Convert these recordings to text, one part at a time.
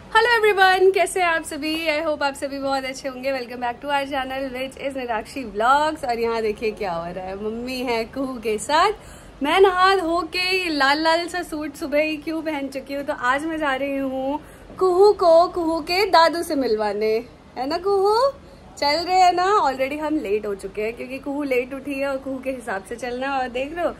Hello everyone, कैसे हैं आप सभी। आई होप आप सभी बहुत अच्छे होंगे। Welcome back to our channel which is Nirakshi vlogs. और यहाँ देखिए क्या हो रहा है, मम्मी है कुहू के साथ। मैं नहा धो के लाल लाल सा सूट सुबह ही क्यों पहन चुकी हूँ, तो आज मैं जा रही हूँ कुहू के दादू से मिलवाने, है ना कुहू। चल रहे हैं ना, ऑलरेडी हम लेट हो चुके हैं क्योंकि कुहू लेट उठी है और कुहू के हिसाब से चलना है। और देख लो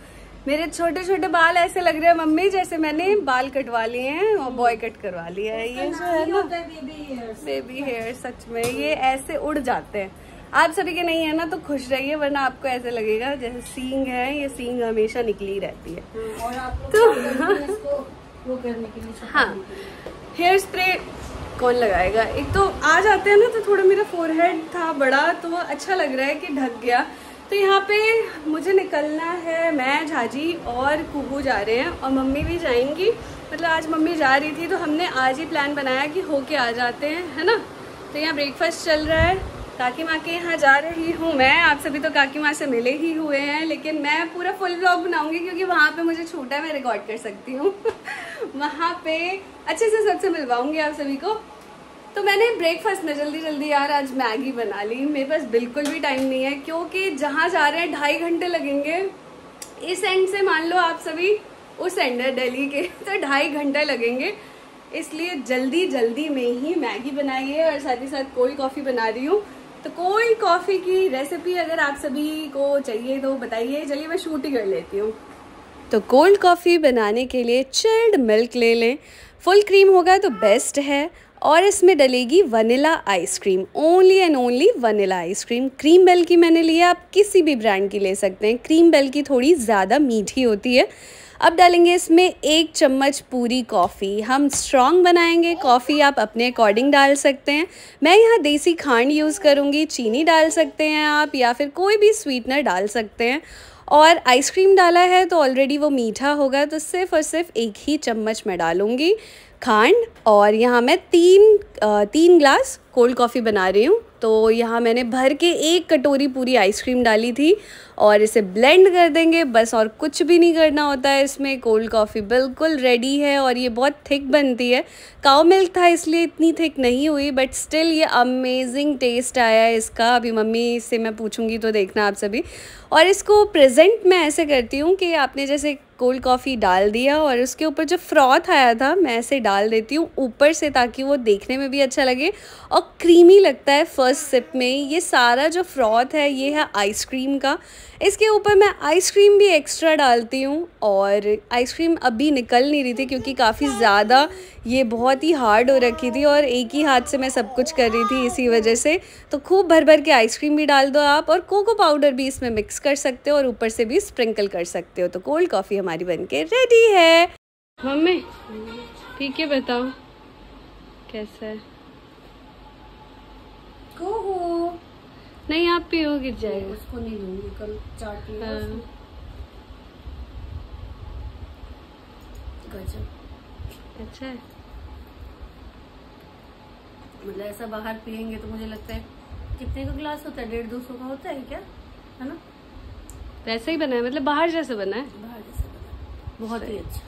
मेरे छोटे छोटे बाल ऐसे लग रहे हैं मम्मी जैसे मैंने बाल कटवा लिए हैं और बॉय कट करवा लिया है। ये जो है ना बेबी हेयर, सच में ये ऐसे उड़ जाते हैं। आप सभी के नहीं है ना तो खुश रहिए, वरना आपको ऐसे लगेगा जैसे सींग है, ये सींग हमेशा निकली रहती है। और आप तो वो करने के लिए हाँ, हेयर स्प्रे कौन लगाएगा। एक तो आ जाते हैं ना तो थोड़ा मेरा फोरहेड था बड़ा, तो वो अच्छा लग रहा है कि ढक गया। तो यहाँ पे मुझे निकलना है, मैं झाजी और कुहू जा रहे हैं और मम्मी भी जाएंगी। मतलब आज मम्मी जा रही थी तो हमने आज ही प्लान बनाया कि होके आ जाते हैं, है ना। तो यहाँ ब्रेकफास्ट चल रहा है, काकी माँ के यहाँ जा रही हूँ मैं। आप सभी तो काकी माँ से मिले ही हुए हैं, लेकिन मैं पूरा फुल व्लॉग बनाऊंगी क्योंकि वहाँ पे मुझे छूटा है, मैं रिकॉर्ड कर सकती हूँ। वहाँ पे अच्छे से सबसे मिलवाऊंगी आप सभी को। तो मैंने ब्रेकफास्ट में जल्दी यार आज मैगी बना ली। मेरे पास बिल्कुल भी टाइम नहीं है क्योंकि जहाँ जा रहे हैं 2.5 घंटे लगेंगे। इस एंड से मान लो आप सभी उस एंड है दिल्ली के, तो 2.5 घंटे लगेंगे। इसलिए जल्दी में ही मैगी बनाई है और साथ ही साथ कोल्ड कॉफ़ी बना रही हूँ। तो कोल्ड कॉफ़ी की रेसिपी अगर आप सभी को चाहिए तो बताइए। चलिए मैं शूट ही कर लेती हूँ। तो कोल्ड कॉफ़ी बनाने के लिए चिल्ड मिल्क ले लें, फुल क्रीम होगा तो बेस्ट है। और इसमें डलेगी vanilla ice cream, only and only vanilla ice cream. Cream bell की मैंने लिया, आप किसी भी ब्रांड की ले सकते हैं। क्रीम बेल की थोड़ी ज़्यादा मीठी होती है। अब डालेंगे इसमें 1 चम्मच पूरी कॉफ़ी। हम स्ट्रॉन्ग बनाएंगे, कॉफ़ी आप अपने अकॉर्डिंग डाल सकते हैं। मैं यहाँ देसी खांड यूज़ करूँगी, चीनी डाल सकते हैं आप या फिर कोई भी स्वीटनर डाल सकते हैं। और आइसक्रीम डाला है तो ऑलरेडी वो मीठा होगा, तो सिर्फ और सिर्फ 1 ही चम्मच मैं डालूँगी खांड। और यहाँ मैं 3 ग्लास कोल्ड कॉफ़ी बना रही हूँ। तो यहाँ मैंने भर के 1 कटोरी पूरी आइसक्रीम डाली थी और इसे ब्लेंड कर देंगे बस, और कुछ भी नहीं करना होता है इसमें। कोल्ड कॉफ़ी बिल्कुल रेडी है और ये बहुत थिक बनती है। काऊ मिल्क था इसलिए इतनी थिक नहीं हुई, बट स्टिल ये अमेजिंग टेस्ट आया है इसका। अभी मम्मी से मैं पूछूंगी तो देखना आप सभी। और इसको प्रेजेंट मैं ऐसे करती हूँ कि आपने जैसे कोल्ड कॉफ़ी डाल दिया और उसके ऊपर जो फ्रॉथ आया था मैं ऐसे डाल देती हूँ ऊपर से, ताकि वो देखने में भी अच्छा लगे और क्रीमी लगता है फर्स्ट सिप में। ये सारा जो फ्रॉथ है ये है आइसक्रीम का। इसके ऊपर मैं आइसक्रीम भी एक्स्ट्रा डालती हूँ। और आइसक्रीम अभी निकल नहीं रही थी क्योंकि काफ़ी ज़्यादा ये बहुत ही हार्ड हो रखी थी और एक ही हाथ से मैं सब कुछ कर रही थी, इसी वजह से। तो खूब भर के आइसक्रीम भी डाल दो आप, और कोको पाउडर भी इसमें मिक्स कर सकते हो और ऊपर से भी स्प्रिंकल कर सकते हो। तो कोल्ड कॉफ़ी हमारी बनके रेडी है। मम्मी पी के बताओ कैसा है। कुहू नहीं आप पियो, गिर जाएगा। उसको नहीं दूंगी, कल चाट लिया हाँ। गजब अच्छा है। मतलब ऐसा बाहर पियेंगे तो मुझे लगता है कितने का ग्लास होता है, 150-200 का होता है क्या, है ना। वैसे ही बना है, मतलब बाहर जैसे बना है, बाहर जैसा बना, बहुत ही अच्छा।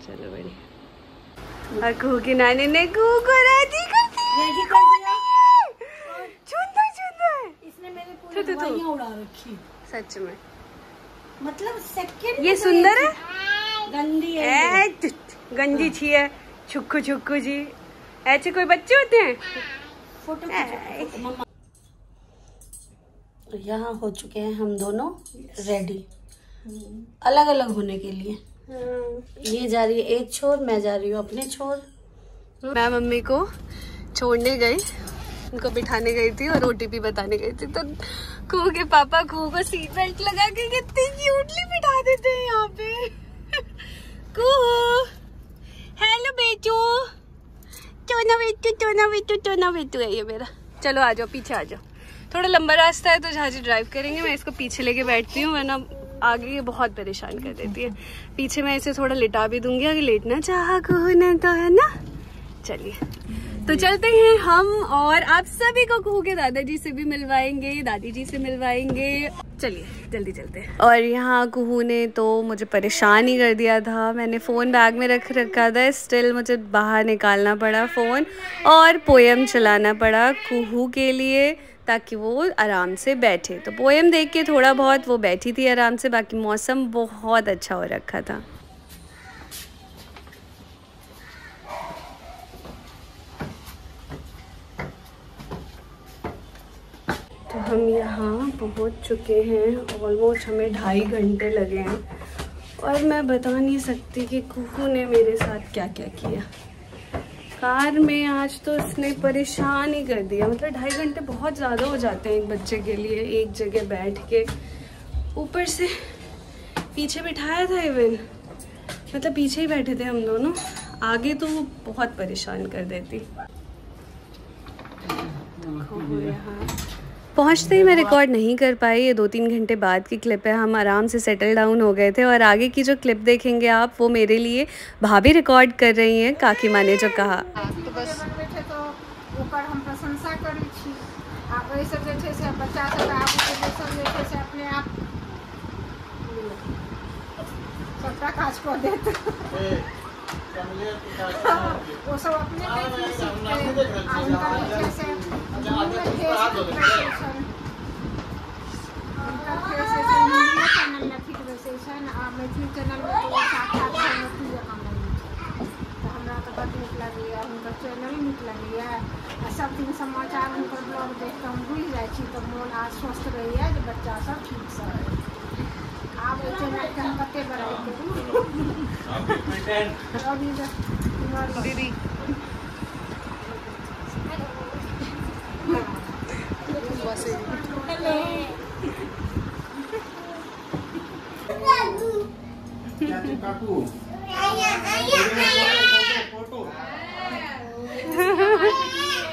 चलो बढ़िया। और कुहू की नानी ने कुहू को रेडी कर दिया। इसने मेरे पूरी दवाइयां उड़ा रखी सच में। मतलब सेकंड ये सुंदर है, गंदी है, गंजी छी है, छुक्कू जी। ऐसे कोई बच्चे होते हैं। फोटो मम्मा। तो यहाँ हो चुके हैं हम दोनों रेडी, अलग अलग होने के लिए। ये जा रही है एक छोर, मैं जा रही हूँ अपने छोर। मैं मम्मी को छोड़ने गई, उनको बिठाने गई थी और OTP बताने गई थी, तो कुहू के पापा कुहू को सीट बेल्ट लगा के कितनी क्यूटली बिठा देते हैं यहाँ पे। कुहू हेलो बेटू, टोना बेटू है ये मेरा। चलो आ जाओ, पीछे आ जाओ। थोड़ा लंबा रास्ता है तो झाजी ड्राइव करेंगे, मैं इसको पीछे लेके बैठती हूँ, वरना आगे ये बहुत परेशान कर देती है। पीछे मैं इसे थोड़ा लिटा भी दूंगी अगर लेटना चाहा कुहू ने तो, है ना। चलिए तो चलते हैं हम, और आप सभी को कुहू के दादाजी से भी मिलवाएंगे, दादी जी से मिलवाएंगे। चलिए जल्दी चलते हैं। और यहाँ कुहू ने तो मुझे परेशान ही कर दिया था। मैंने फ़ोन बैग में रख रखा था, स्टिल मुझे बाहर निकालना पड़ा फ़ोन और पोएम चलाना पड़ा कुहू के लिए ताकि वो आराम से बैठे। तो पोएम देख के थोड़ा बहुत वो बैठी थी आराम से, बाकी मौसम बहुत अच्छा हो रखा था। तो हम यहाँ पहुँच चुके हैं, ऑलमोस्ट हमें 2.5 घंटे लगे हैं और मैं बता नहीं सकती कि कुहू ने मेरे साथ क्या क्या किया। कार में आज तो इसने परेशान ही कर दिया। मतलब 2.5 घंटे बहुत ज़्यादा हो जाते हैं एक बच्चे के लिए एक जगह बैठ के। ऊपर से पीछे बिठाया था इवन, मतलब पीछे ही बैठे थे हम दोनों, आगे तो वो बहुत परेशान कर देती। यहाँ पहुँचते ही मैं रिकॉर्ड नहीं कर पाई, ये 2-3 घंटे बाद की क्लिप है। हम आराम से सेटल डाउन हो गए थे और आगे की जो क्लिप देखेंगे आप वो मेरे लिए भाभी रिकॉर्ड कर रही हैं, काकी माँ ने जो कहा। तो बस बैठे तो ऊपर हम प्रशंसा करी छी आ ओइ सब जे छै से बच्चा सब आबू के सब जे छै से अपने आप सबटा काज कर देत। वो सब अपने मैथिली चैनल में तो साक्षात हमरा तो बड़ नीक लगैए, हुनकर चैनल नीक लगैए आ सब दिन समाचार हुनकर ब्लॉग देख कऽ हम बुझि जाइ छी तऽ मोन आश्वस्त रहैए जे बच्चा सब ठीकसँ रहै। आब ओहि चैनलके हम कतेक बड़ाइ करू। दीदी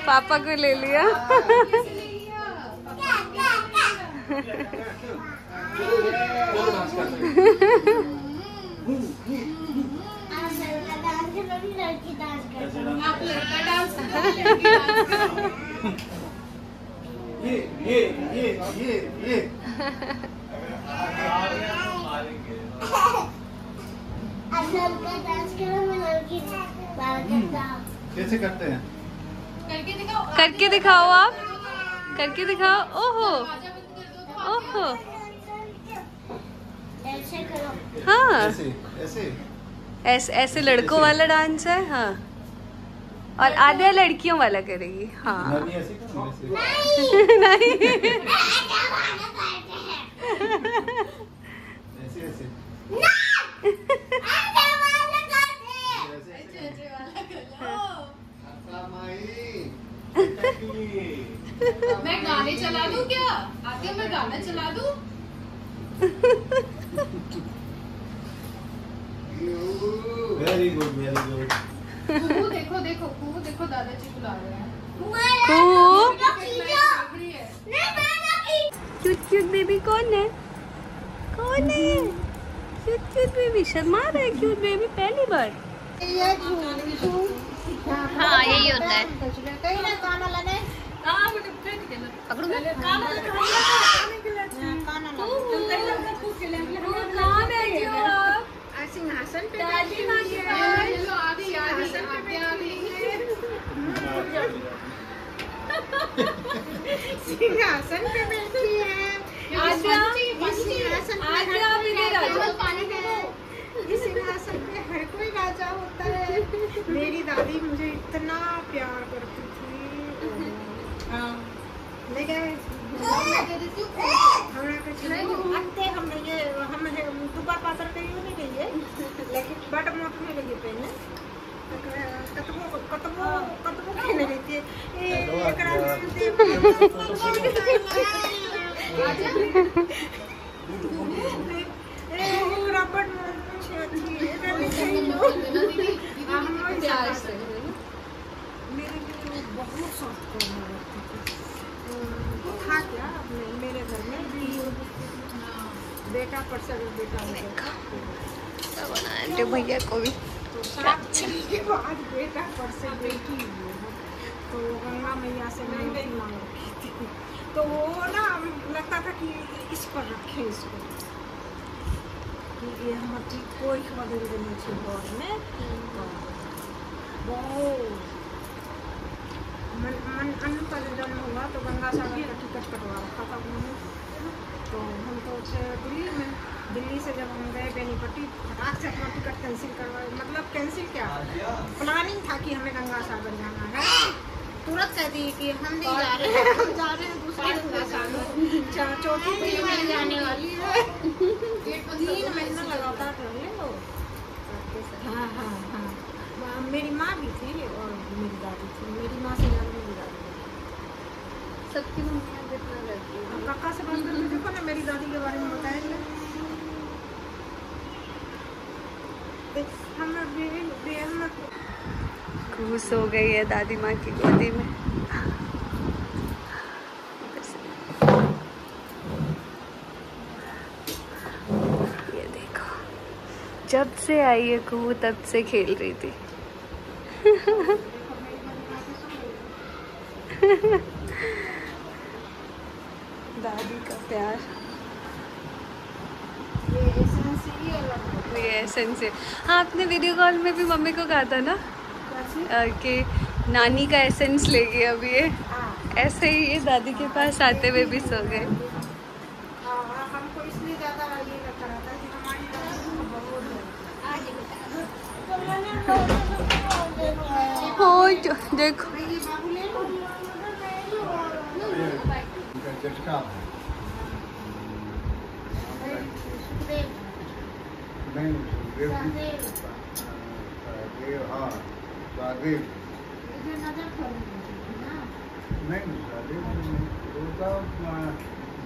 पापा को ले लिया। कैसे करते हैं? करके दिखाओ आप, करके दिखाओ। ओहो ओहो हाँ, ऐसे ऐसे लड़कों वाला डांस है। हाँ, और आधे लड़कियों वाला करेगी। हाँ नहीं मैं गाने चला दूं क्या? आते मैं गाना चला दूं? Very good very good. Kuhu देखो देखो, कुहू देखो, दादाजी बुला रहे हैं। क्यूट क्यूट बेबी कौन है? कौन है? क्यूट क्यूट बेबी शर्मा रहा है। क्यूट बेबी पहली बार। हाँ यही होता है। सिंहासन पे सिंहासन पे बैठी है। इस सिंहासन पे हर कोई राजा होता है। मेरी दादी मुझे इतना प्यार करती थी, लेकिन हम दुपा पात्र कहियो नहीं गई, लेकिन बट मोट में लगी पहले कतबो खेले रहती बहुत शौक था क्या मेरे घर में भी बेटा पर से बेटा भैया को भी तो 7 दिन के बाद बेटा पर से बेटी, तो गंगा मैया से मैं मांग रखी थी। तो वो ना लगता था कि इस पर रखें इसको, कि ये मट्टी कोई बदल देनी चाहिए बोर्ड में। अनु का जन्म हुआ तो गंगा सागर का टिकट कटवा रखा था उन्होंने। तो हम तो थे दिल्ली में, दिल्ली से जब हम गए बेनीपट्टी, फटाक से अपना टिकट कैंसिल करवाए। मतलब कैंसिल क्या, प्लानिंग था कि हमें गंगा सागर जाना है, तुरंत कह दी कि हम नहीं जा रहे हैं, हम जा रहे हैं दूसरी गंगा सागर, चौथी पीढ़ी में जाने वाली है। 3 महीना लगातार रहे लोग। हाँ हाँ हाँ, मेरी माँ भी थी और मेरी दादी थी, मेरी माँ से ज़्यादा मेरी दादी। सबकी मम्मियाँ जितना रहती है। काका से बात करके देखो ना, मेरी दादी के बारे में बताएंगे। खुश हो गई है दादी माँ की गोदी में। ये देखो, जब से आई है कुहू तब से खेल रही थी। दादी का प्यार ये एसेंस है। हाँ, आपने वीडियो कॉल में भी मम्मी को कहा था ना कि नानी का एसेंस लेगी अभी ये। ऐसे ही ये दादी के पास आते हुए भी सो गए। हमको इसलिए ज़्यादा ये लगता रहता है कि हमारी देखो नहीं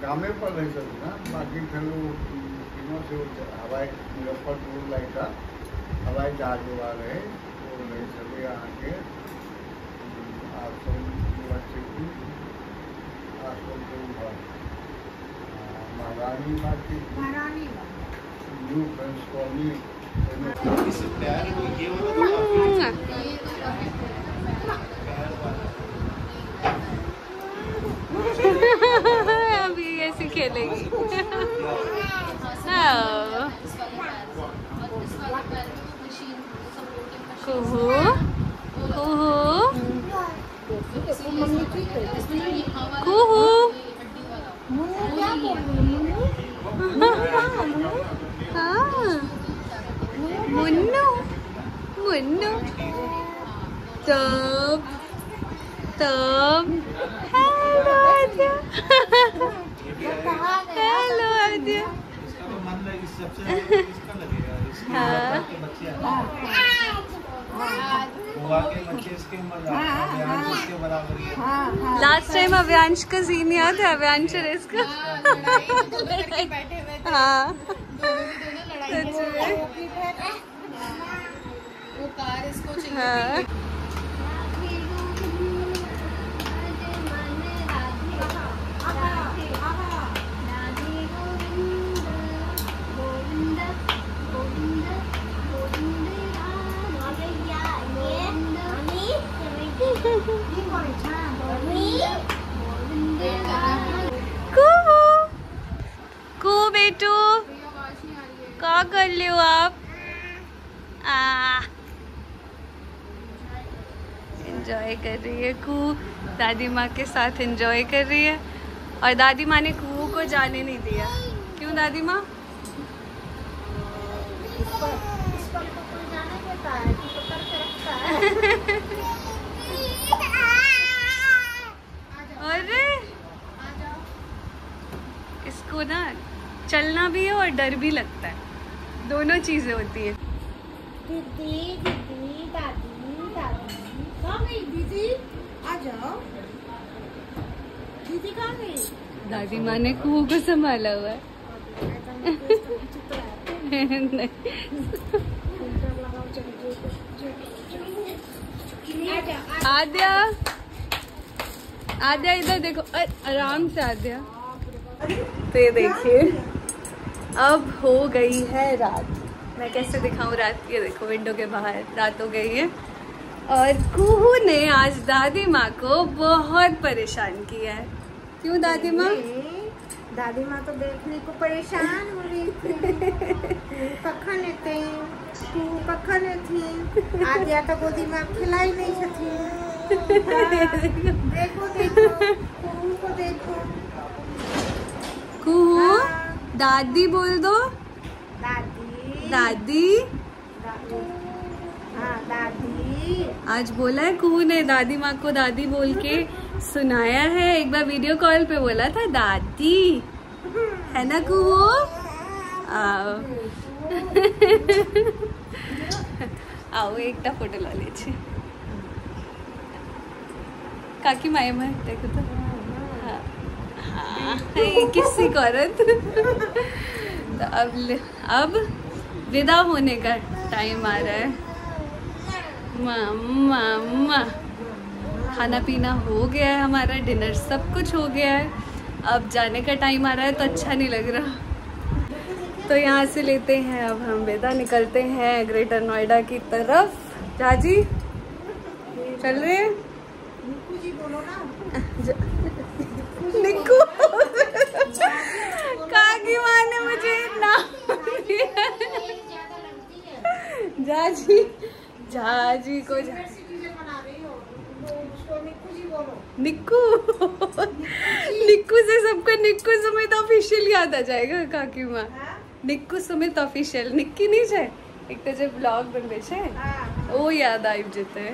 गामे पर रह सकते ना, बाकी फिर तीनों से हवाई मुजफ्फरपुर लाइक हवाई जहाज हुआ रहे वो नहीं सके यहाँ के आश्रम यूनिवर्सिटी आश्रम के महारानी बात की न्यू फ्रेंड्स कॉलोनी अभी ऐसे खेलेगी। कुहू कुहू कुहू मुन्नू मुन्नू तब हेलो आद्या। हेलो आद्या। लास्ट टाइम अव्यांश का सीन याद है? अव्यांश और इसका हाँ सच में वो कार इसको चाहिए। हाँ कू बेटू क्या कर रहे हो आप? एंजॉय कर रही है कू, दादी माँ के साथ एंजॉय कर रही है। और दादी माँ ने कू को जाने नहीं दिया। क्यों दादी माँ? अरे इसको ना चलना भी है और डर भी लगता है, दोनों चीजें होती है। दीदी दीदी दादी दादी कहाँ गई दीदी? आ जाओ। दीदी कहाँ गई? दादी माँ ने कुहू को संभाला हुआ है। आद्या आद्या इधर देखो, आराम से आद्या। तो ये देखिए अब हो गई है रात। मैं कैसे दिखाऊं रात? ये देखो विंडो के बाहर रात हो गई है। और कुहू ने आज दादी माँ को बहुत परेशान किया है। क्यों दादी माँ? दादी माँ तो देखने को परेशान हो रही थी। कखन एते कखन एथी आज या तो गोदी में खिलाई नहीं छथी। देखो देखो कुहू को देखो। कुहू दादी बोल दो। दादी दादी दादी हाँ दादी। आज बोला है कुहू ने, दादी माँ को दादी बोल के सुनाया है। एक बार वीडियो कॉल पे बोला था दादी, है ना कुहू? आओ आओ एकटा फोटो ला लीजिए। काकी माए में देखो तो। हाँ हाँ किसी को औरत। तो अब विदा होने का टाइम आ रहा है। मामा खाना पीना हो गया है, हमारा डिनर सब कुछ हो गया है। अब जाने का टाइम आ रहा है तो अच्छा नहीं लग रहा। तो यहाँ से लेते हैं अब हम विदा, निकलते हैं ग्रेटर नोएडा की तरफ। जाजी चल रहे हैं। निक्कू काकी माँ ने मुझे नाम जाजी जाजी को निक्कू निक्कू से सबको निक्कू सुमित ऑफिशियल याद आ जाएगा। काकी माँ निक्कू सुमित ऑफिशियल निक्की नहीं है एक तो जो ब्लॉग बनबे छे वो याद आबि जेते।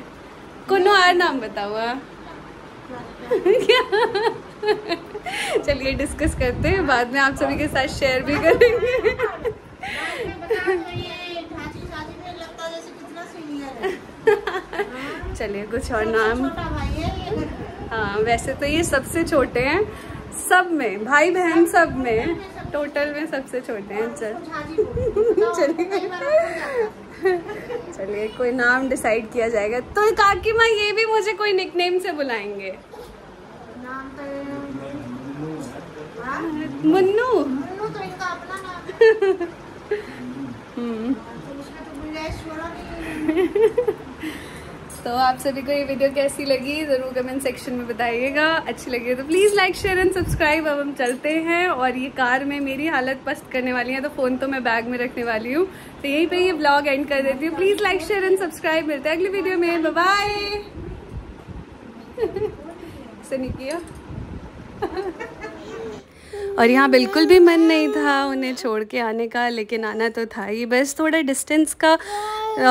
कोनो और नाम बताओ। चलिए डिस्कस करते हैं, बाद में आप सभी के साथ शेयर भी करेंगे। चलिए कुछ और नाम। हाँ वैसे तो ये सबसे छोटे हैं, सब में भाई बहन सब में टोटल में सबसे छोटे हैं। चलिए कोई नाम डिसाइड किया जाएगा। तो काकी माँ ये भी मुझे कोई निकनेम से बुलाएंगे। मुन्नू तो इनका अपना नाम तो आप सभी को ये वीडियो कैसी लगी ज़रूर कमेंट सेक्शन में बताइएगा। अच्छी लगी तो please like share and subscribe. अब हम चलते हैं और ये कार में मेरी हालत पस्त करने वाली है तो फ़ोन तो मैं बैग में रखने वाली हूँ। तो यहीं पे ये ब्लॉग एंड कर देती हूँ। Please like share and subscribe. मिलते हैं अगली वीडियो में। Bye bye. ऐसे नहीं किया। और यहाँ बिल्कुल भी मन नहीं था उन्हें छोड़ के आने का, लेकिन आना तो था ही। बस थोड़ा डिस्टेंस का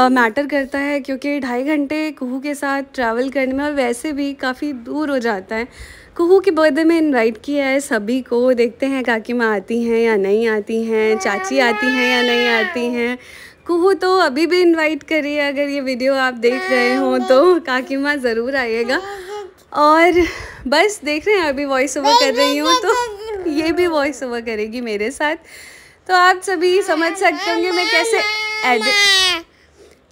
मैटर करता है क्योंकि 2.5 घंटे कुहू के साथ ट्रैवल करने में और वैसे भी काफ़ी दूर हो जाता है। कुहू की बर्थडे में इनवाइट किया है सभी को, देखते हैं काकी माँ आती हैं या नहीं आती हैं, चाची आती हैं या नहीं आती हैं। कुहू तो अभी भी इनवाइट करिए, अगर ये वीडियो आप देख रहे हो तो काकी माँ ज़रूर आइएगा। और बस देख रहे हैं अभी वॉइस ओवर कर रही हूँ तो ये भी वॉइस ओवर करेगी मेरे साथ। तो आप सभी समझ सकते होंगे मैं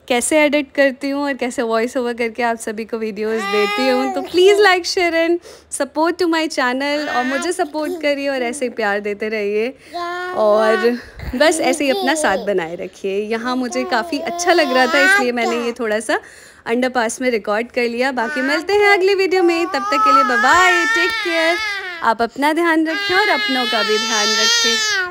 कैसे एडिट करती हूँ और कैसे वॉइस ओवर करके आप सभी को वीडियोस देती हूँ। तो please like share and support to my channel और मुझे सपोर्ट करिए और ऐसे ही प्यार देते रहिए और बस ऐसे ही अपना साथ बनाए रखिए। यहाँ मुझे काफ़ी अच्छा लग रहा था इसलिए मैंने ये थोड़ा सा अंडरपास में रिकॉर्ड कर लिया। बाकी मिलते हैं अगली वीडियो में, तब तक के लिए बाय बाय, टेक केयर। आप अपना ध्यान रखें और अपनों का भी ध्यान रखें।